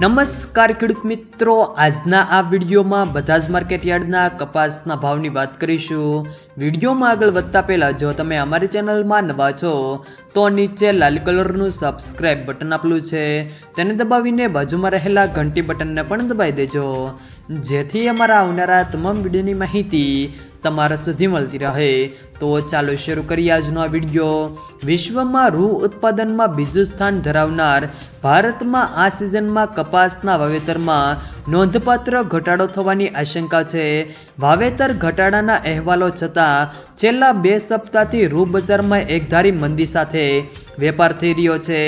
નમસ્કાર ખેડૂત મિત્રો, આજના આ વિડીયોમાં બધા જ માર્કેટ યાર્ડના કપાસના ભાવની વાત કરીશું। વિડીયોમાં આગળ વધતા પહેલાં જો તમે અમારી ચેનલમાં નવા છો તો નીચે લાલ કલરનું સબસ્ક્રાઇબ બટન આપેલું છે તેને દબાવીને બાજુમાં રહેલા ઘંટી બટનને પણ દબાવી દેજો, જેથી અમારા આવનારા તમામ વિડીયોની માહિતી તમારા સુધી મળતી રહે। તો ચાલો શરૂ કરીએ આજનો આ વિડીયો। વિશ્વમાં રૂ ઉત્પાદનમાં બીજું સ્થાન ધરાવનાર ભારતમાં આ સિઝનમાં કપાસના વાવેતરમાં નોંધપાત્ર ઘટાડો થવાની આશંકા છે। વાવેતર ઘટાડાના અહેવાલો છતાં છેલ્લા 2 સપ્તાહથી રૂ બજારમાં એકધારી મંદી સાથે વેપાર થઈ રહ્યો છે।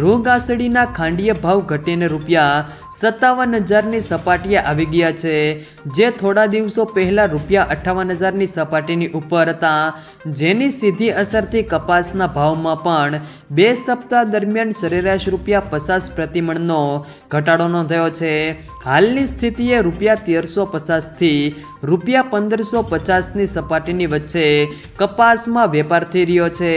રૂ ઘાસડીના ખાંડીય ભાવ ઘટીને ₹57,000ની સપાટીએ આવી ગયા છે, જે થોડા દિવસો પહેલા ₹58,000ની સપાટીની ઉપર હતા, જેની સીધી અસરથી કપાસના ભાવમાં પણ 2 સપ્તાહ દરમિયાન સરેરાશ ₹50 પ્રતિમણનો ઘટાડો નોંધાયો છે। હાલની સ્થિતિએ ₹1350થી ₹1550ની સપાટીની વચ્ચે કપાસમાં વેપાર થઈ રહ્યો છે।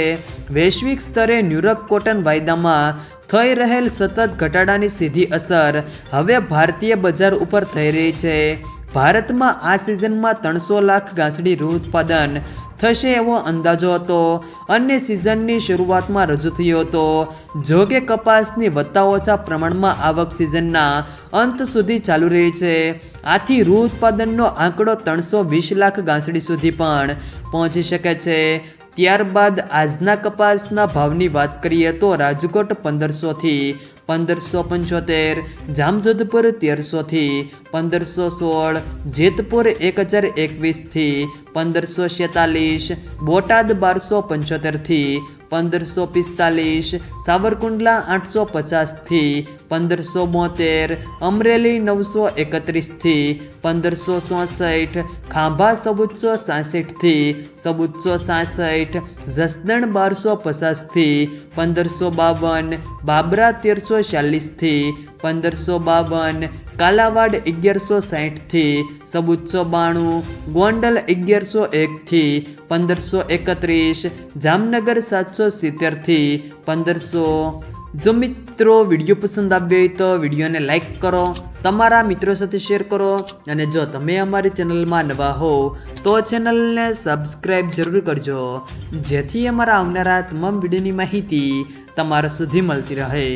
વૈશ્વિક સ્તરે ન્યૂયોર્ક કોટન વાયદામાં થઈ રહેલ સતત ઘટાડાની સીધી અસર હવે ભારતીય બજાર ઉપર થઈ રહી છે। ભારતમાં આ સિઝનમાં 300 લાખ ઘાસડી રૂ ઉત્પાદન થશે એવો અંદાજો હતો અને સિઝનની શરૂઆતમાં રજૂ થયો હતો। જો કે કપાસની વધતા ઓછા પ્રમાણમાં આવક સિઝનના અંત સુધી ચાલુ રહી છે। આથી રૂ ઉત્પાદનનો આંકડો 320 લાખ ઘાસડી સુધી પણ પહોંચી શકે છે। ત્યારબાદ આજના કપાસના ભાવની વાત કરીએ તો રાજકોટ 1500 થી 1575, જામજોધપુર 1300 થી 1516, જેતપુર 1021 થી 1546, બોટાદ 1275 થી 1545, સાવરકુંડલા 850 થી 1572, અમરેલી 931 થી 1564, ખાંભા 1466 થી 1466, જસદણ 1250 થી 1552, બાબરા 1340 થી 1552, કાલાવાડ 1160 થી 1492, ગોંડલ 1101 થી 1531, જામનગર 770 થી 1500। જો મિત્રો વિડીયો પસંદ આવ્યો હોય તો વિડીયોને લાઈક કરો, તમારા મિત્રો સાથે શેર કરો અને જો તમે અમારી ચેનલમાં નવા હો તો ચેનલને સબસ્ક્રાઈબ જરૂર કરજો, જેથી અમારા આવનારા તમામ વિડીયોની માહિતી તમારા સુધી મળતી રહે।